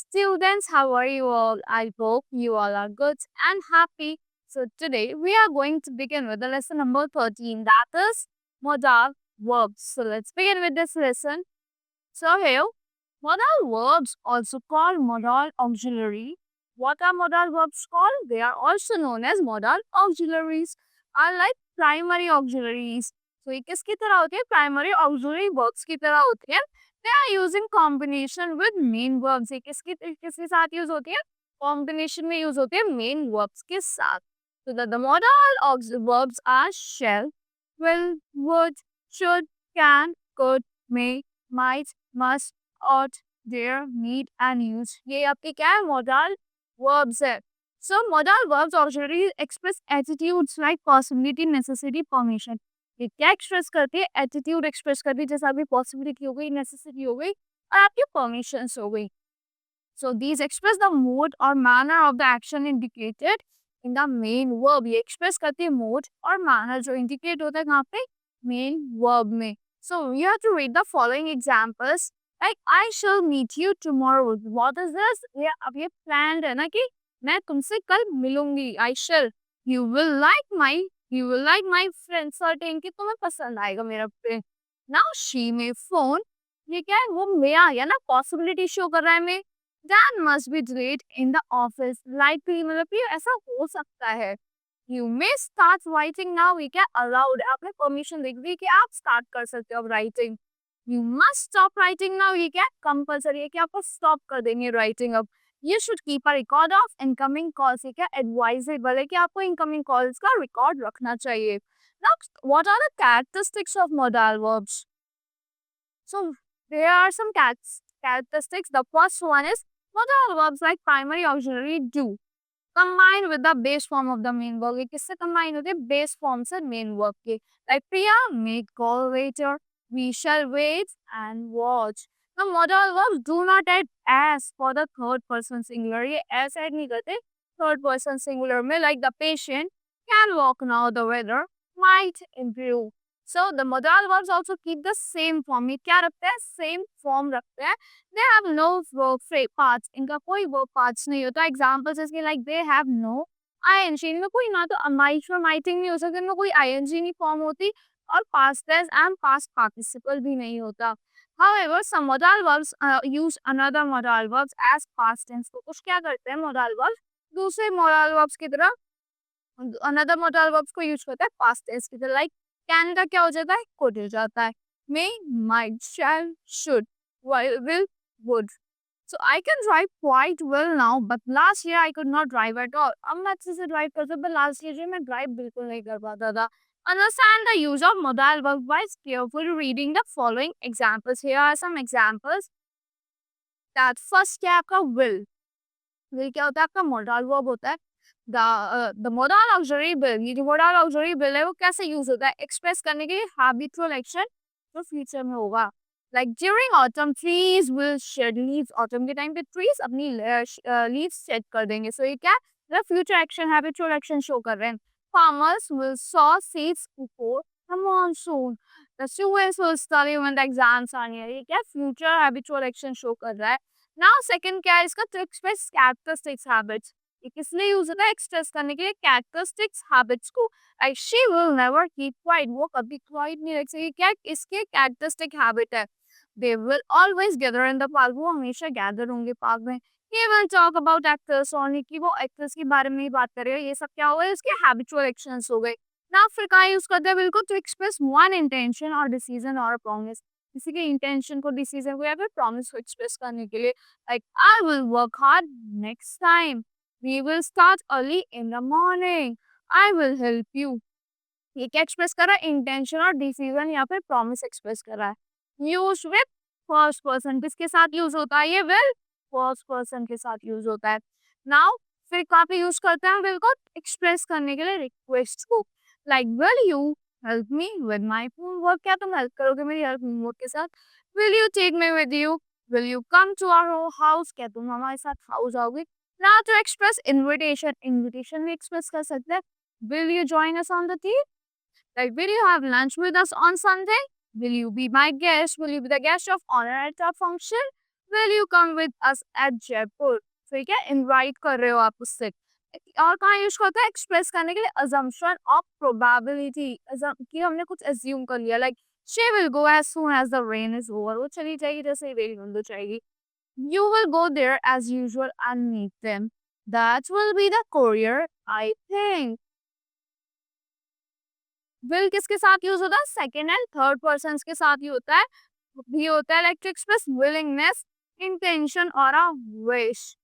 students, how are you all? I hope you all are good and happy. So, today we are going to begin with the lesson number 13, that is modal verbs. So, let's begin with this lesson. So, here, modal verbs, also called modal auxiliary. What are modal verbs called? They are also known as modal auxiliaries, are like primary auxiliaries. So, ये किसकी तरह होते हैं? Primary auxiliary verbs की तरह होते हैं. They are using combination with main verbs. ये किसके साथ यूज होती है? Combination में यूज होती है main verbs के साथ. So the modal verbs are shall, will, would, should, can, could, may, might, must, ought, dare, need and use. ये आपके क्या है? Modal verbs है. So modal verbs auxiliary express attitudes like possibility, necessity, permission. ये क्या express करती है? Attitude express करती है, जैसे आपकी पॉसिबिलिटी हो गई, नेसेसिटी हो गई और आपकी परमिशंस हो गई. So these express the mode और manner of the action indicated in the main verb. ये एक्सप्रेस करती है मोड और मैनर जो इंडिकेट होता है कहाँ पे? मेन वर्ब में. So you have to read the following examples. Like I shall meet you tomorrow. What is this? ये अब ये प्लान्ड है ना कि मैं तुमसे कल मिलूंगी. I shall. You will like my You will like my friend certain कि तुम्हें पसंद आएगा मेरा friend. Now she may phone. ये क्या है? वो may आ गया ना, possibility शो कर रहा है मैं. Dan must be delayed in the office. Likely मतलब कि ऐसा हो सकता है. You may start writing now. ये क्या? Allowed. आपने permission लिख दी कि आप start कर सकते हो अब writing. You must stop writing now. ये क्या? Compulsory है कि आपको stop कर देंगे writing अब. You should keep a record of incoming calls. ये क्या? Advisable है कि आपको incoming calls का record रखना चाहिए. Now, what are the characteristics of modal verbs? So, there are some characteristics. The first one is modal verbs like primary auxiliary do combine with the base form of the main verb. ये किससे combine होते हैं? Base form से main verb के. Like Priya may call later. We shall wait and watch. The modal verbs do not add as for the third person singular. ये as add नहीं करते third person singular में. Like the patient can walk now. The weather might improve. So the modal verbs also keep the same form. ये क्या रखते हैं? Same form रखते हैं. They have no verb parts. इनका कोई verb parts नहीं होता. Examples इसके like they have no ing. इनमें कोई ना तो might और mighting नहीं हो सकता. इनमें कोई ing नहीं form होती और past tense and past participle भी नहीं होता. However, some modal verbs use another modal verbs as past tense. तो कुछ क्या करते हैं modal verbs? दूसरे modal verbs की तरह another modal verbs को use करता है past tense की तरह. Like can का क्या हो जाता है? could हो जाता है. May, might, shall, should, will, would. So I can drive quite well now, but last year I could not drive at all. अब मैं अच्छे से drive करता हूँ, but last year मैं drive बिल्कुल नहीं कर पाता था. Understand the use of modal verb by carefully reading the following examples. Here are some examples. That first क्या है आपका will. Will क्या होता है? आपका modal verb होता है. The modal auxiliary will. ये जो modal auxiliary will है वो कैसे use होता है? Express करने के लिए habitual action जो future में होगा. Like during autumn, trees will shed leaves. Autumn के time पे trees अपनी leaves shed कर देंगे. So ये क्या है? Future action, habitual action show कर रहे हैं. Farmers will sow seeds before the monsoon. The students will study when the exams are near. ये क्या future habitual action show कर रहा है. Now second क्या है इसका? To express characteristics habits. ये किस लिए यूज होता है? एक्सप्रेस करने के लिए characteristics habits को. Like she will never keep quiet. वो कभी quiet नहीं रख सकती. क्या इसके characteristic habit है? They will always gather in the park. वो हमेशा gather होंगे पार्क में. He will talk about actors only. कि वो actors के बारे में ही बात कर रहे हैं. ये सब क्या हो गए? इसके habitual actions हो गए. Now फिर कहाँ यूज करते हैं बिल्कुल? To express one intention or decision or a promise. किसी के intention को, decision को या फिर promise को express करने के लिए. Like I will work hard next time. We will start early in the morning. I will help you. ये क्या एक्सप्रेस कर रहा है? इंटेंशन और डिसीजन या फिर प्रॉमिस एक्सप्रेस कर रहा है. Use with first person. किसके साथ यूज होता है? ये विल फर्स्ट पर्सन के साथ यूज होता है. नाउ फिर कहाँ पे यूज करते हैं विल को? एक्सप्रेस करने के लिए रिक्वेस्ट को. Like will you help me with my homework. क्या तुम हेल्प करोगे मेरी होमवर्क के साथ? Will you take me with you? Will you come to our house? क्या तुम हमारे साथ हाउस आओगे? Now to express invitation. Invitation भी express कर सकते हैं. Will you join us on the tea? Like, will you have lunch with us on Sunday? Will you be my guest? Will you be the guest of honor at our function? will you come with us at Jaipur? ठीक है, invite कर रहे हो आप उससे। और कहाँ use करते हैं एक्सप्रेस करने के लिए assumption of probability, कि हमने कुछ assume कर लिया, like she will go as soon as the rain is over, वो चली जाएगी जैसे ही रेन बंद हो जाएगी। You will go there as usual and meet them. That will be the courier, I think. Will किसके साथ यूज होता है? सेकेंड एंड थर्ड पर्सन के साथ ही होता है, भी होता है, like to express willingness, intention or a wish.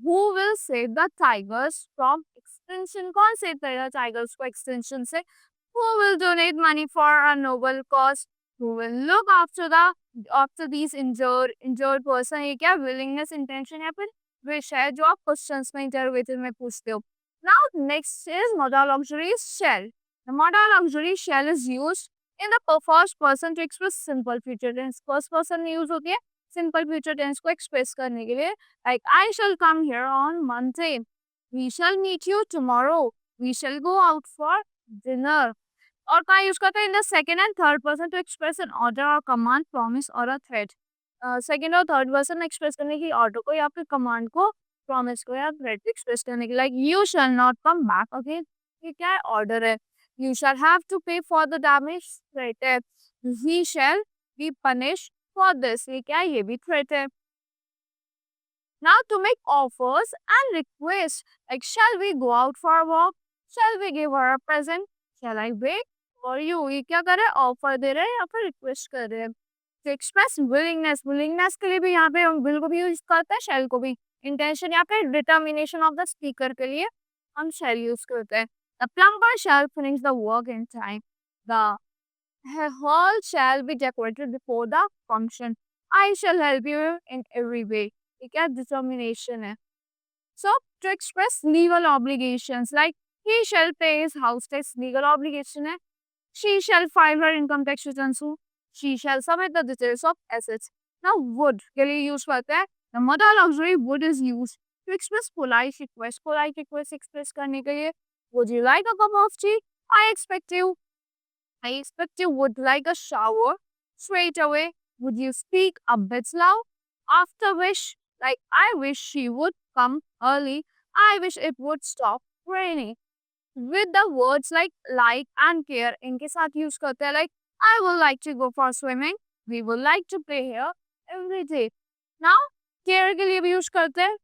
Who will save the tigers from extinction? कौन save करेगा tigers को extinction से? Who will donate money for a noble cause? Who will look after these injured person? ये क्या willingness, intention या फिर wish है जो आप questions में interrogative में पूछते हो? Now next is modal auxiliary shall. The modal auxiliary shall is used in the first person to express simple future tense. First person में use होती है simple future tense को express करने के लिए, like I shall come here on Monday. We shall meet you tomorrow. We shall go out for dinner. और कहाँ use करते हैं? In the second and third person to express an order और command, promise और a threat. Second और third person express करने की order को या फिर कमांड को, प्रॉमिस को या थ्रेट एक्सप्रेस करने की, like you shall not come back again, ये क्या है? ऑर्डर है। You shall have to pay for the damage, threat है। We shall be punish for this, ये क्या है? ये भी थ्रेट है। Now to make offers and requests, like shall we go out for a walk? Shall we give her a present? Shall I bake for you? ये क्या कर रहे हैं? ऑफर दे रहे हैं या फिर रिक्वेस्ट कर रहे हैं। तो एक्सप्रेस विलिंगनेस, विलिंगनेस के लिए भी यहाँ पे हम विल को भी यूज करते हैं, शेल को भी। इंटेंशन या फिर डिटर्मिनेशन ऑफ द स्पीकर के लिए हम शेल यूज करते हैं। The plumber shall finish the work in time. The hall shall be decorated before the function. I shall help you in every way. ये क्या determination है? So to express legal obligations, like he shall pay his house tax, legal obligation है. She shall file her income tax return soon. She shall submit the details of assets. Now would के लिए use करते हैं. The modal auxiliary would is used to express polite request. Polite request express करने के लिए, would you like a cup of tea? I expect you would like a shower straight away. Would you speak a bit loud? After which, like I wish she would come early. I wish it would stop raining. With the words like and care इनके साथ use करते हैं, like I would like to go for swimming. We would like to play here every day. Now care के लिए भी use करते हैं.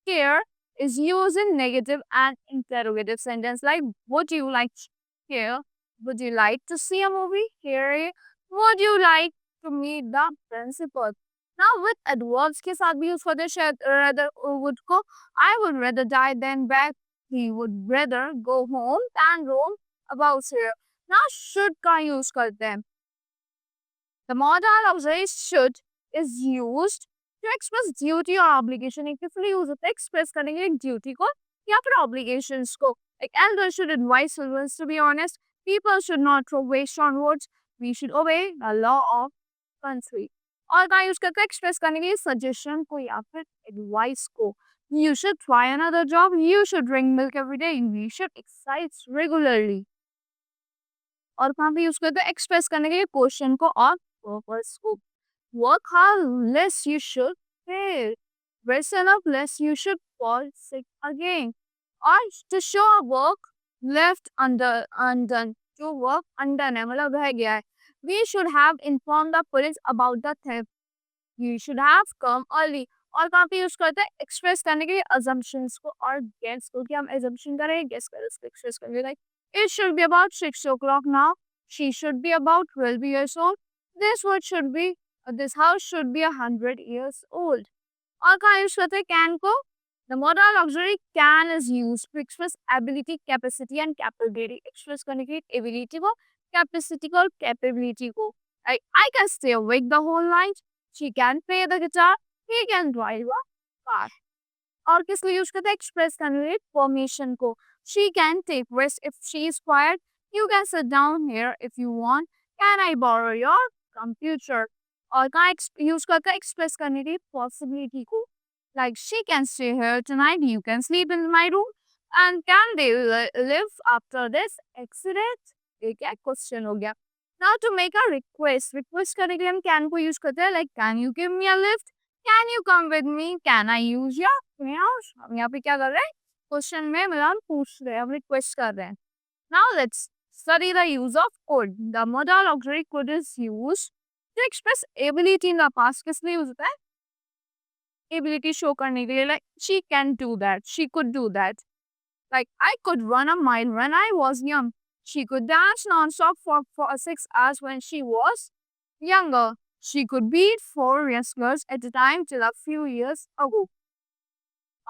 Care is used in negative and interrogative sentence, like would you like here? Would you like to see a movie? Here. Would you like to meet the principal? Now with adverbs के साथ भी use करते हैं शायद rather would को. I would rather die than beg. He would rather go home than roam about here. Now should का use करते हैं. The modal auxiliary should is used to express duty or obligation. एक किस लिए use होता है? Express करने के लिए duty को या फिर obligations को. Like elders should advise children to be honest. People should not throw waste on roads. We should obey the law of country. और कहाँ यूज करते हैं एक्सप्रेस करने के लिए? सजेशन को या फिर एडवाइस को. You should try another job. You should drink milk every day. We should exercise regularly. और कहाँ पे यूज करते हैं एक्सप्रेस करने के लिए? क्वेश्चन को और पर्पस को. Work hard, less you should fail. Rest enough, less you should fall sick again. Or to show a work left undone. जो work undone है मतलब रह गया है. We should have informed the police about the theft. You should have come early. और कहाँ पे use करते हैं एक्सप्रेस करने के लिए? assumptions को और guess को, कि हम assumption करें, guess करें, उसको एक्सप्रेस करेंगे. Like it should be about 6 o'clock now. She should be about 12 years old. This wood should be this house should be 100 years old. और कहाँ यूज करते हैं can को? The modal auxiliary can is used to express ability, capacity and capability. Express करने के लिए ability को, capacity को और capability को. Like I can stay awake the whole night. She can play the guitar. He can drive a car. और किस लिए यूज करते हैं एक्सप्रेस करने के लिए? परमिशन को. She can take rest if she is quiet. You can sit down here if you want. Can I borrow your computer? और कहाँ यूज करते हैं एक्सप्रेस करने के लिए? पॉसिबिलिटी को. Like she can stay here tonight. You can sleep in my room. And can they live after this accident? ये क्या क्वेश्चन हो गया. Now to make a request. Request करने के लिए हम can को यूज करते हैं. Like can you give me a lift? Can you come with me, can I use your house. हम यहाँ पे क्या कर रहे हैं, क्वेश्चन में मतलब पूछ रहे हैं, हम रिक्वेस्ट कर रहे हैं। Now let's study the use of could. The modal auxiliary could is used to express ability in the past. किस लिए यूज होता है, एबिलिटी शो करने के लिए, like she can do that, she could do that. Like I could run a mile when I was young. She could dance non-stop for 6 hours when she was younger. She could beat 4 wrestlers at a time till a few years ago.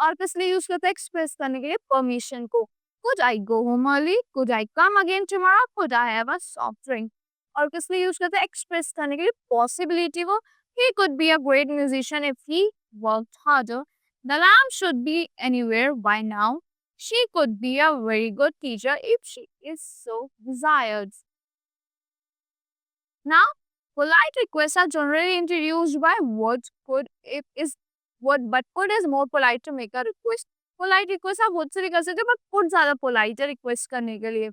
और किस लिए use करते हैं, express करने के लिए permission को। Could I go home early? Could I come again tomorrow? Could I have a soft drink? और किस लिए यूज करते हैं, एक्सप्रेस करने के लिए पॉसिबिलिटी को। He could be a great musician if he worked harder. The lamb should be anywhere by now. She could be a very good teacher if she is so desired. Now, polite requests are generally introduced by what could if is what, but could is more polite to make a request. Polite request आप बहुत सारी कर सकते हो, but could ज़्यादा polite है request करने के लिए.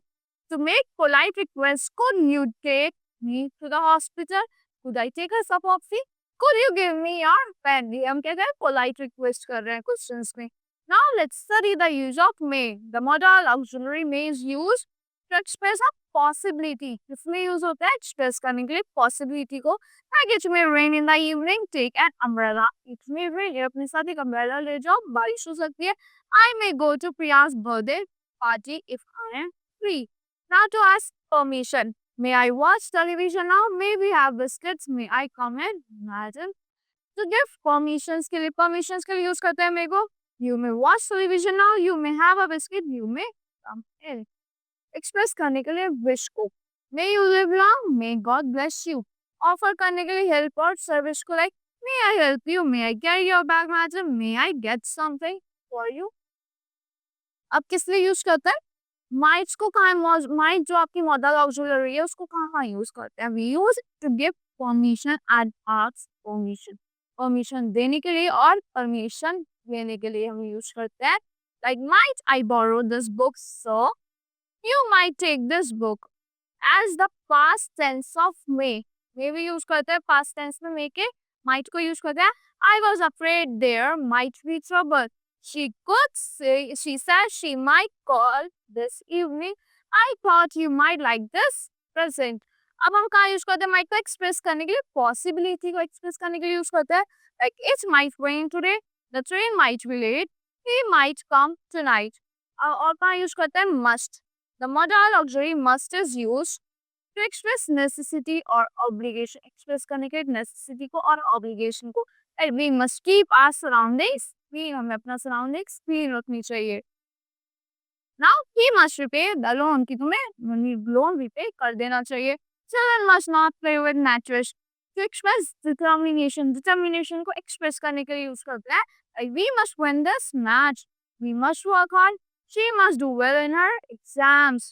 To make polite requests, could you take me to the hospital? Could I take a cup of tea? Could you give me your pen? ये हम क्या कर रहे हैं, polite request कर रहे हैं questions में. Now let's study the use of may. The modal auxiliary may is used to express a possibility. इसमें use होता है express करने के लिए possibility को. Like it may rain in the evening, take an umbrella. It may rain, ये अपने साथ एक umbrella ले जाओ, बारिश हो सकती है. I may go to Priya's birthday party if I am free. Now to ask permission. May I watch television now? May we have biscuits? May I come in? Madam. To give permissions के लिए use करते हैं मेरे को. You may watch television now. You may have a biscuit. You may come in. Express करने के लिए wish को, may you live long, may God bless you. Offer करने के लिए हेल्प और सर्विस को, like may I help you, may I carry your bag madam, may I get something for you. अब किस लिए यूज करते हैं, माइट्स को कहाँ, माइट जो आपकी मॉडल ऑक्सिलरी है उसको कहाँ यूज करते हैं, we use to give permission and ask permission. Permission देने के लिए और परमिशन लेने के लिए हम यूज करते हैं. Like might I borrow this book so, you might take this book. As the past tense of may. May भी use करते हैं past tense में may के, might को use करते हैं. I was afraid there might be trouble. She could say, she said she might call this evening. I thought you might like this present. अब हम कहाँ use करते हैं might को, express करने के लिए, possibility को express करने के लिए use करते हैं. Like it might rain today. The train might be late. He might come tonight. और कहाँ use करते हैं must. The modal auxiliary must is used to express necessity or obligation. Express करने के लिए necessity को और obligation को. And we must keep our surroundings clean. हमें अपना surroundings clean रखनी चाहिए. Now he must repay the loan. कि तुम्हें loan repay कर देना चाहिए. Children must not play with mattress. To express determination. Determination को express करने के लिए use करते हैं. Like we must win this match. We must work hard. She must do well in her exams.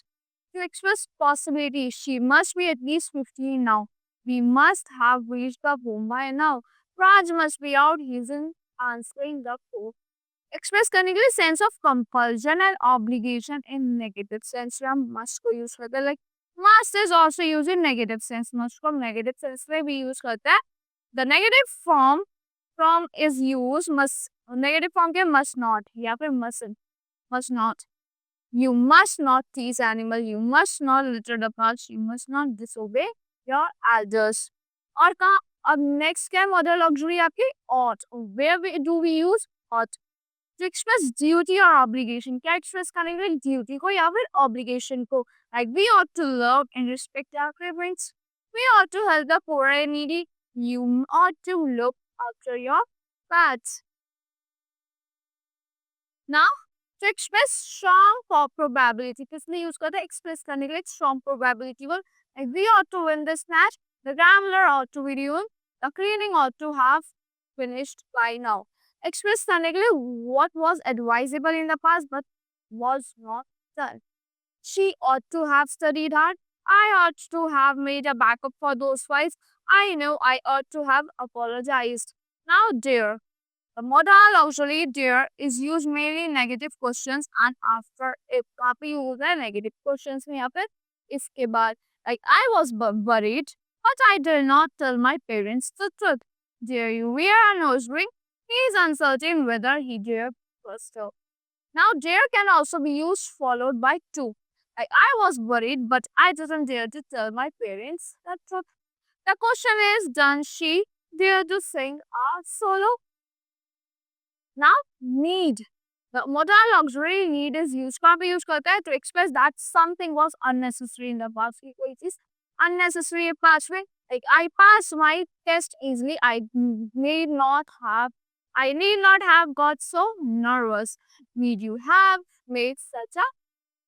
To express possibility, she must be at least 15 now. We must have reached the home by now. Raj must be out, he isn't answering the phone. Express करने के लिए sense of compulsion and obligation in negative sense. हम must को use करते हैं. Like must is also used in negative sense. Must को negative sense में भी use करते हैं. The negative form from is used must. Negative form के must not या फिर mustn't. Must not. You must not tease animal. You must not litter the path. You must not disobey your elders. और कहाँ, अब next क्या modal auxiliary आपकी ought. Where do we use ought? To express duty or obligation. क्या express करने के लिए duty को या फिर obligation को. Like we ought to love and respect our parents. We ought to help the poor and needy. You ought to look after your pets. Now, to express strong probability, किस लिए use करते हैं, express करने के लिए strong probability को, like we ought to win this match, the gambler ought to be ruined, the cleaning ought to have finished by now. Express करने के लिए what was advisable in the past but was not done. She ought to have studied hard. I ought to have made a backup for those files. I know I ought to have apologized. Now, dear. The modal auxiliary there is used mainly in negative questions and after if. कहाँ पे use है negative questions में या फिर इसके बाद. Like I was worried but I did not tell my parents the truth. Dare you wear a nose ring? He is uncertain whether he dare pursue. Now, dare can also be used followed by to. Like, I was worried, but I didn't dare to tell my parents the truth. The question is, does she dare to sing a solo? Now, need. The modal auxiliary need is used. कहाँ पे use करता है to express that something was unnecessary in the past. कि कोई चीज unnecessary है past में. Like I passed my test easily. I need not have got so nervous. Need you have made such a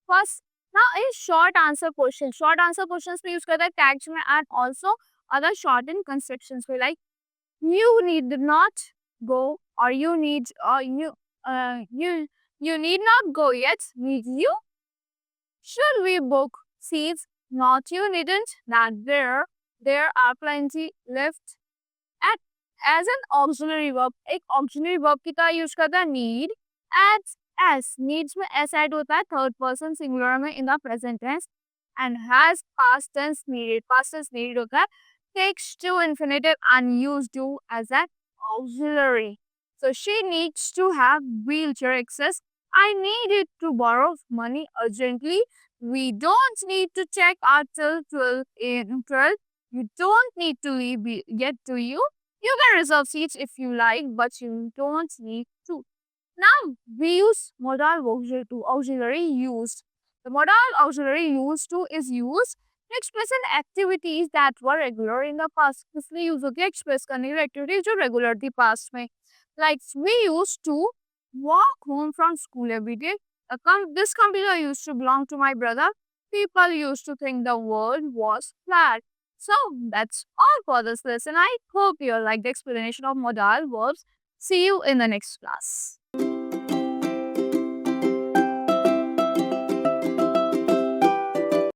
fuss? Now, a short answer question. Short answer questions में use करता है tags में and also other shortened constructions में like you need not go or you need not go yet. Need you? Should we book seats? Not you needn't. That there are plenty left. At as an auxiliary verb, एक auxiliary verb की तरह use करता है need. Adds s needs में s add होता है third person singular में in the present tense and has past tense needed. Past tense needed होता है takes to infinitive and used to as an auxiliary. So she needs to have wheelchair access. I needed to borrow money urgently. We don't need to check out till 12 in 12. You don't need to leave yet, do you? You can reserve seats if you like, but you don't need to. Now we use modal auxiliary used. The modal auxiliary used to is used to express an activities that were regular in the past. इसलिए use होती है express करने के लिए activities जो regular थी past में. Like we used to walk home from school every day. This computer used to belong to my brother. People used to think the world was flat. So that's all for this lesson. I hope you like the explanation of modal verbs. See you in the next class.